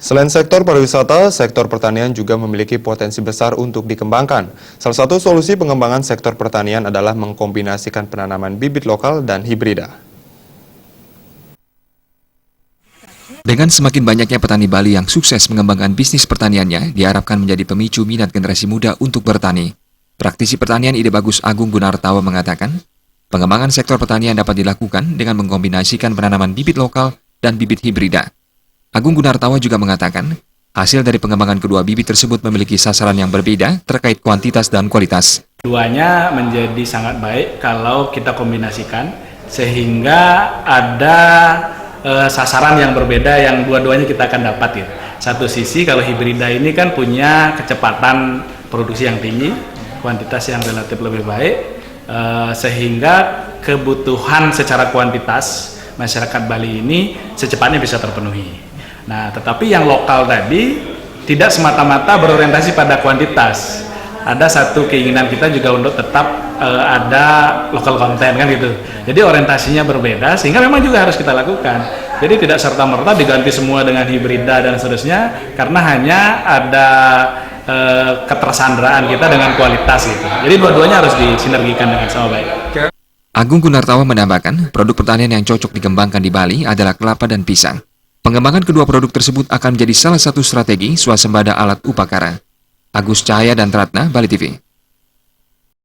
Selain sektor pariwisata, sektor pertanian juga memiliki potensi besar untuk dikembangkan. Salah satu solusi pengembangan sektor pertanian adalah mengkombinasikan penanaman bibit lokal dan hibrida. Dengan semakin banyaknya petani Bali yang sukses mengembangkan bisnis pertaniannya, diharapkan menjadi pemicu minat generasi muda untuk bertani. Praktisi pertanian Ide Bagus Agung Gunartawa mengatakan, pengembangan sektor pertanian dapat dilakukan dengan mengkombinasikan penanaman bibit lokal dan bibit hibrida. Agung Gunartawa juga mengatakan, hasil dari pengembangan kedua bibit tersebut memiliki sasaran yang berbeda terkait kuantitas dan kualitas. Keduanya menjadi sangat baik kalau kita kombinasikan, sehingga ada sasaran yang berbeda yang dua-duanya kita akan dapat. Satu sisi kalau hibrida ini kan punya kecepatan produksi yang tinggi, kuantitas yang relatif lebih baik, sehingga kebutuhan secara kuantitas masyarakat Bali ini secepatnya bisa terpenuhi. Nah, tetapi yang lokal tadi tidak semata-mata berorientasi pada kuantitas. Ada satu keinginan kita juga untuk tetap ada lokal konten kan gitu. Jadi orientasinya berbeda sehingga memang juga harus kita lakukan. Jadi tidak serta-merta diganti semua dengan hibrida dan seterusnya karena hanya ada ketersandraan kita dengan kualitas gitu. Jadi dua-duanya harus disinergikan dengan sama baik. Agung Gunartawa menambahkan, produk pertanian yang cocok dikembangkan di Bali adalah kelapa dan pisang. Pengembangan kedua produk tersebut akan menjadi salah satu strategi swasembada alat upakara. Agus Cahaya dan Ratna, Bali TV.